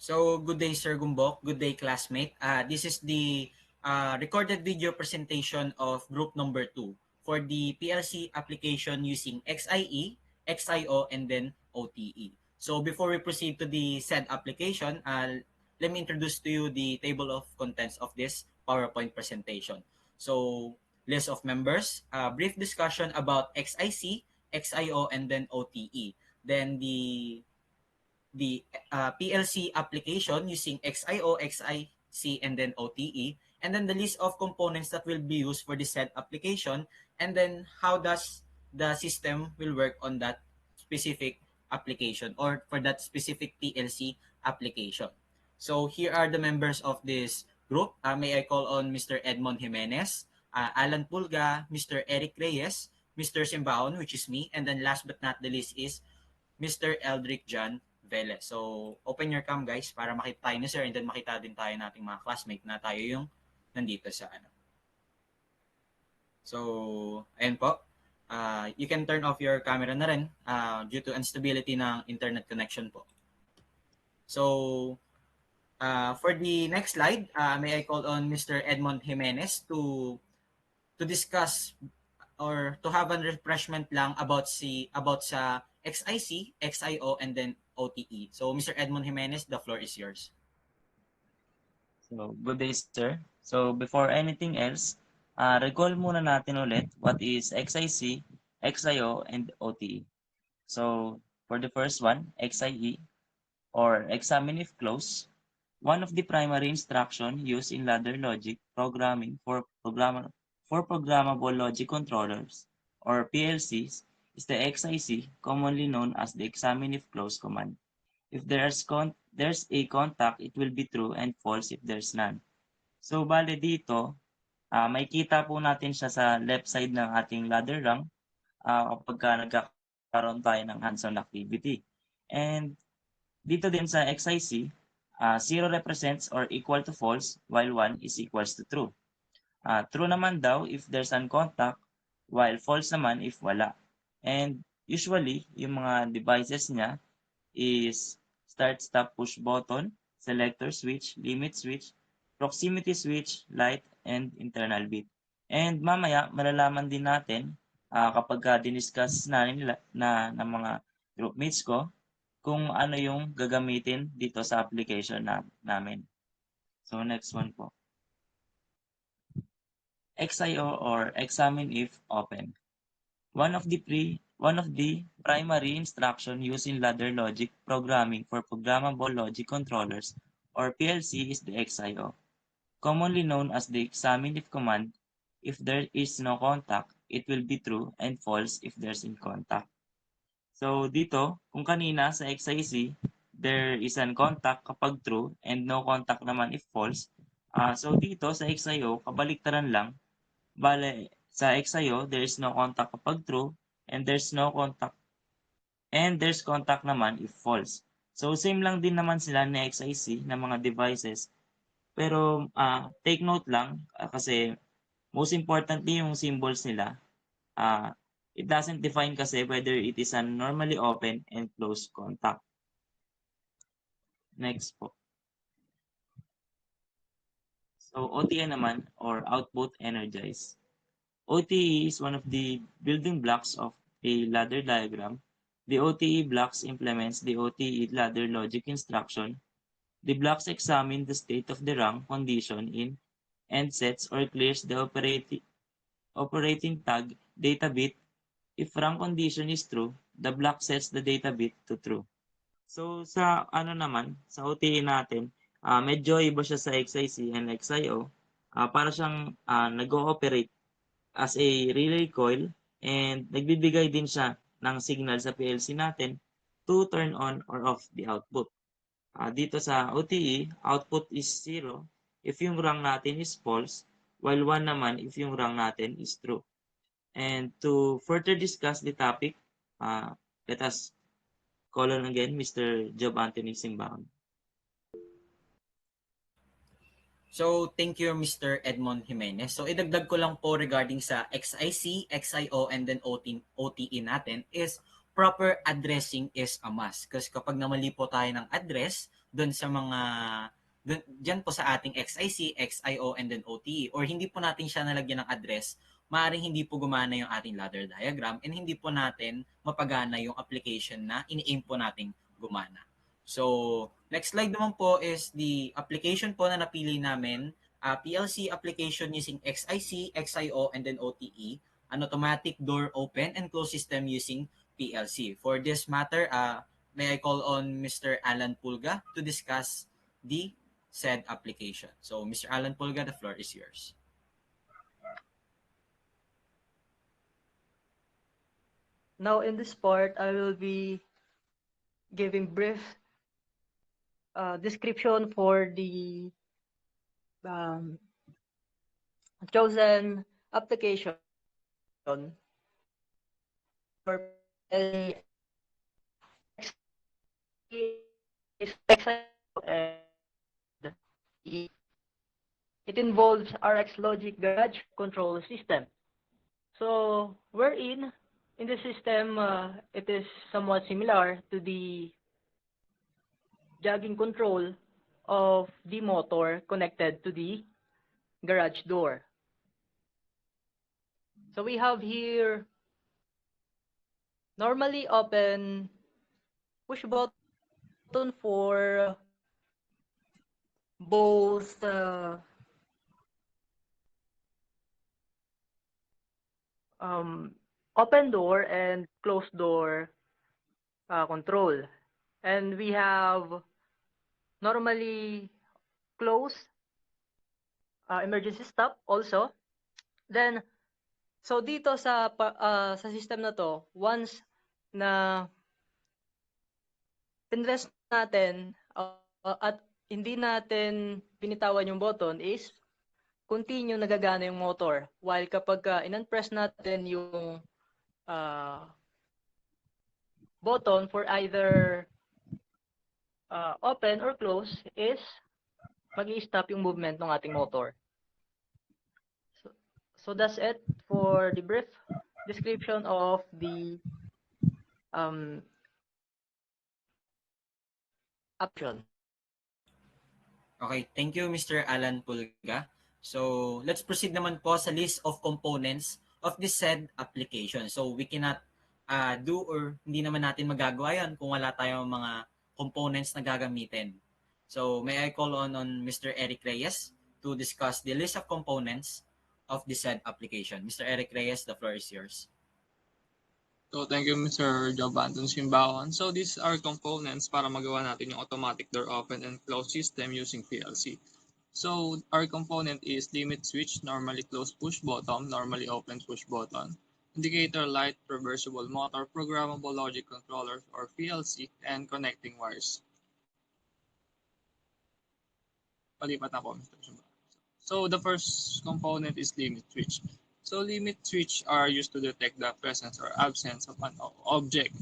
So, good day, Sir Gumbok. Good day, classmate. This is the recorded video presentation of group number 2 for the PLC application using XIE, XIO, and then OTE. So, before we proceed to the said application, let me introduce to you the table of contents of this PowerPoint presentation. So, list of members, brief discussion about XIC, XIO, and then OTE. Then the PLC application using XIO, XIC, and then OTE, and then the list of components that will be used for the said application, and then how does the system will work on that specific application or for that specific PLC application. So here are the members of this group. May I call on Mr. Edmond Jimenez, Alan Pulga, Mr. Eric Reyes, Mr. Simbaon, which is me, and then last but not the least is Mr. Eldrick John Velez. So, open your cam guys para makita tayo ni sir and then makita din tayo nating mga classmate na tayo yung nandito sa ano. So, ayun po. You can turn off your camera na rin due to instability ng internet connection po. So, for the next slide, may I call on Mr. Edmond Jimenez to discuss or to have a refreshment lang about sa XIC, XIO, and then OTE. So, Mr. Edmond Jimenez, the floor is yours. So, good day, sir. So, before anything else, recall muna natin ulit what is XIC, XIO, and OTE. So, for the first one, XIE, or examine if close, one of the primary instruction used in ladder logic programming for programmable logic controllers, or PLCs, is the XIC, commonly known as the examine if close command. If there's a contact, it will be true and false if there's none. So, bale dito, may kita po natin siya sa left side ng ating ladder rung kapag nagkakaroon tayo ng hands-on activity. And dito din sa XIC, 0 represents or equal to false while 1 is equals to true. True naman daw if there's an contact, while false naman if wala. And usually, yung mga devices niya is start, stop, push button, selector switch, limit switch, proximity switch, light, and internal bit. And mamaya, malalaman din natin kapag diniscuss na nila ng mga groupmates ko kung ano yung gagamitin dito sa application namin. So, next one po. XIO or examine if open. One of the primary instruction used in ladder logic programming for programmable logic controllers or PLC is the XIO, commonly known as the examine if command. If there is no contact, it will be true and false if there's in contact. So dito, kung kanina sa XIC, there is an contact kapag true and no contact naman if false. So dito sa XIO, kabaliktaran lang. Bale, sa XIO, there is no contact kapag true and there's contact naman if false. So same lang din naman sila ni XIC na mga devices. Pero take note lang kasi most importantly yung symbols nila. It doesn't define kasi whether it is a normally open and closed contact. Next po. So OTE naman or output energize. OTE is one of the building blocks of a ladder diagram. The OTE blocks implements the OTE ladder logic instruction. The blocks examine the state of the rung condition in and sets or clears the operating tag data bit. If rung condition is true, the block sets the data bit to true. So sa sa OTE natin, medyo iba siya sa XIC and XIO. Para siyang nag-ooperate as a relay coil and nagbibigay din siya ng signal sa PLC natin to turn on or off the output. Dito sa OTE, output is 0 if yung rung natin is false, while 1 naman if yung rung natin is true. And to further discuss the topic, let us call on again Mr. Job Anthony Simbaon. So, thank you Mr. Edmond Jimenez. So, idagdag ko lang po regarding sa XIC, XIO, and then OTE natin is proper addressing is a must. Kasi kapag namali po tayo ng address doon sa mga dyan po sa ating XIC, XIO, and then OTE, or hindi po natin siya nalagyan ng address, maaaring hindi po gumana yung ating ladder diagram and hindi po natin mapagana yung application na ini-aim po nating gumana. So, next slide naman po is the application po na napili namin, PLC application using XIC, XIO, and then OTE, an automatic door open and close system using PLC. For this matter, may I call on Mr. Alan Pulga to discuss the said application. So, Mr. Alan Pulga, the floor is yours. Now, in this part, I will be giving brief description for the um, chosen application for PLC XIO and E. It involves RX Logic Garage Control System. So, wherein in the system, it is somewhat similar to the jogging control of the motor connected to the garage door. So we have here normally open push button for both open door and closed door control. And we have normally close emergency stop also. Then, so dito sa system na to, once na pinrest natin at hindi natin binitawan yung button is continue nagagana yung motor. While kapag in-unpress natin yung button for either open or close is mag-i-stop yung movement ng ating motor. So that's it for the brief description of the option. Okay, thank you Mr. Alan Pulga. So, let's proceed naman po sa list of components of this said application. So, we cannot do or hindi naman natin magagawa yan kung wala tayong mga components na gagamitin. So, may I call on Mr. Eric Reyes to discuss the list of components of this said application. Mr. Eric Reyes, the floor is yours. So, thank you, Mr. Job Anton Simbawan. So, these are components para magawa natin yung automatic door open and close system using PLC. So, our component is limit switch, normally close push button, normally open push button, indicator light, reversible motor, programmable logic controller or PLC, and connecting wires. Palipat na po, Mr. Simbawan. So, the first component is limit switch. So limit switch are used to detect the presence or absence of an object.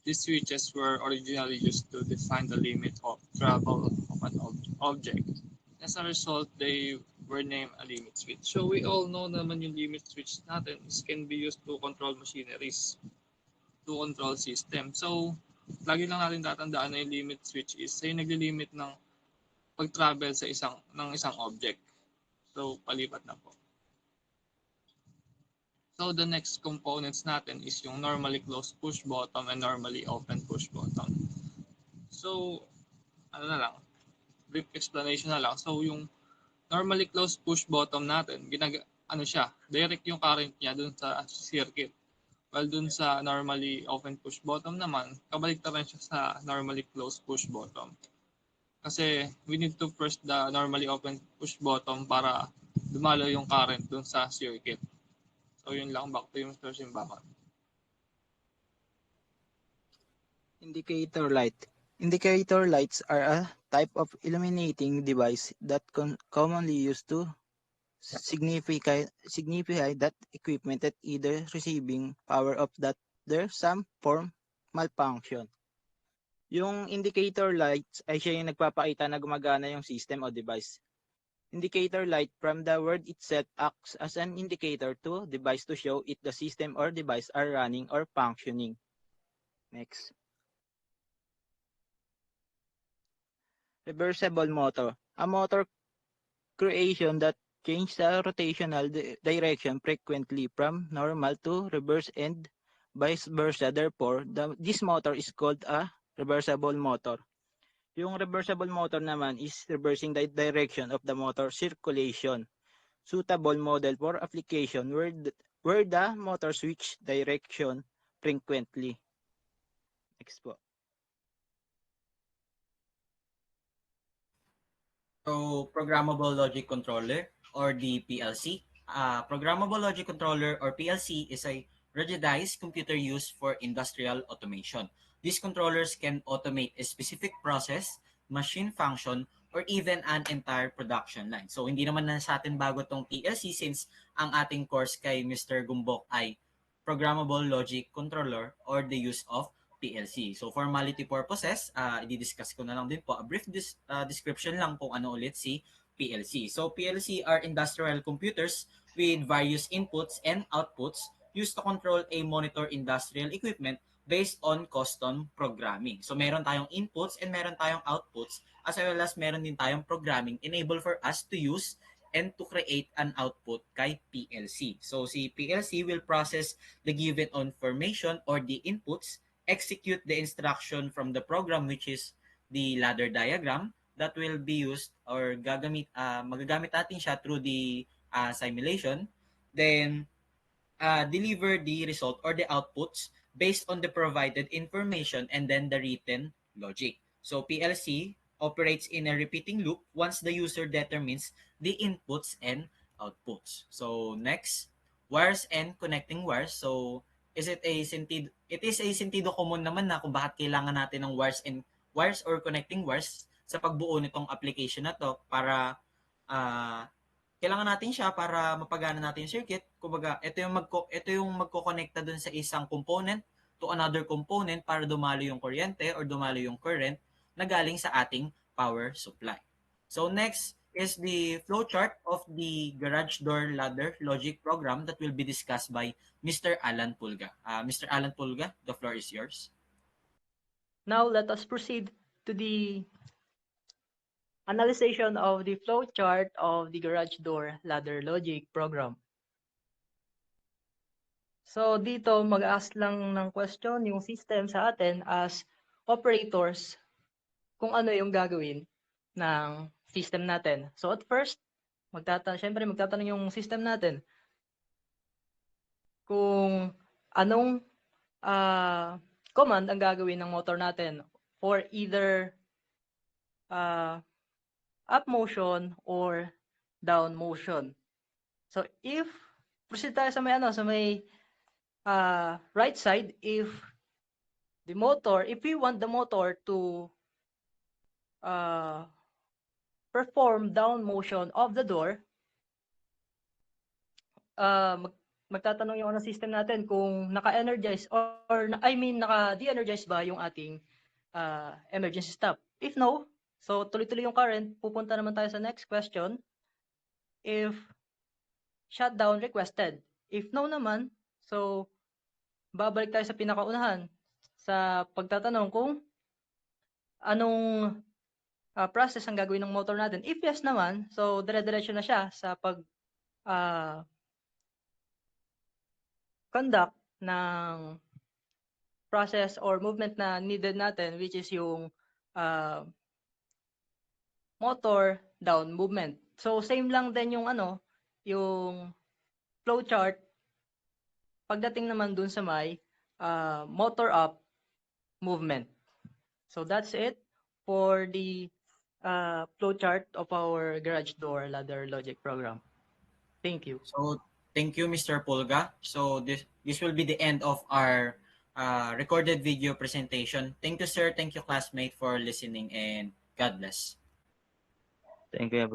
These switches were originally used to define the limit of travel of an object. As a result, they were named a limit switch. So we all know naman yung limit switch natin can be used to control machineries, to control system. So lagi lang natin tatandaan na yung limit switch is yung nagli-limit ng pag-travel sa isang object. So palipat na po. So the next components natin is yung normally closed push bottom and normally open push bottom. So brief explanation na lang. So yung normally closed push bottom natin, direct yung current niya dun sa circuit. While dun sa normally open push bottom naman, kabaliktaran siya sa normally closed push bottom. Kasi we need to press the normally open push bottom para dumalo yung current dun sa circuit. So yun lang, back to you, Mr. Simbakan. Indicator light. Indicator lights are a type of illuminating device that commonly used to signify that equipment that either receiving power of that there's some form malfunction. Yung indicator lights ay siya yung nagpapakita na gumagana yung system o device. Indicator light from the word itself acts as an indicator to device to show if the system or device are running or functioning. Next. Reversible motor. A motor creation that changes the rotational direction frequently from normal to reverse and vice versa. Therefore, this motor is called a reversible motor. Yung reversible motor naman is reversing the direction of the motor circulation. Suitable model for application where the motor switch direction frequently. Next po. So, Programmable Logic Controller or the PLC. Programmable Logic Controller or PLC is a ruggedized computer used for industrial automation. These controllers can automate a specific process, machine function, or even an entire production line. So, hindi naman na sa atin bago tong PLC since ang ating course kay Mr. Gumbok ay Programmable Logic Controller or the use of PLC. So formality purposes, i-discuss ko na lang din po a brief description lang kung ano ulit si PLC. So PLC are industrial computers with various inputs and outputs used to control a monitor industrial equipment based on custom programming. So meron tayong inputs and meron tayong outputs as well as meron din tayong programming enable for us to use and to create an output kay PLC. So si PLC will process the given information or the inputs, execute the instruction from the program which is the ladder diagram that will be used or magagamit natin siya through the simulation, then deliver the result or the outputs based on the provided information and then the written logic. So PLC operates in a repeating loop once the user determines the inputs and outputs. So next, wires and connecting wires. So it is a sentido common naman na kung bakit kailangan natin ng wires or connecting wires sa pagbuo nitong application na to para kailangan natin siya para mapagana natin yung circuit. Kumbaga, ito yung magko-connecta dun sa isang component to another component para dumalo yung kuryente or dumalo yung current na galing sa ating power supply. So next is the flowchart of the garage door ladder logic program that will be discussed by Mr. Alan Pulga. Mr. Alan Pulga, the floor is yours. Now let us proceed to the analysis of the flow chart of the garage door ladder logic program. So dito mag-ask lang ng question yung system sa atin as operators kung ano yung gagawin ng system natin. So at first, magtatanong yung system natin kung anong command ang gagawin ng motor natin for either up motion or down motion. So if proceed tayo sa may right side, if we want the motor to perform down motion of the door, magtatanong yung system natin kung naka-energize or naka-de-energize ba yung ating emergency stop. If no, so tuloy-tuloy yung current, pupunta naman tayo sa next question. If shutdown requested. If no naman, so babalik tayo sa pinakaunahan sa pagtatanong kung anong process ang gagawin ng motor natin. If yes naman, so dire-diretso na siya sa pag conduct ng process or movement na needed natin, which is yung motor down movement. So same lang din yung yung flow chart pagdating naman dun sa may motor up movement. So that's it for the flow chart of our garage door ladder logic program. Thank you. So thank you, Mr. Pulga. So this will be the end of our recorded video presentation. Thank you, sir. Thank you, classmate, for listening, and God bless. Thank you, everyone.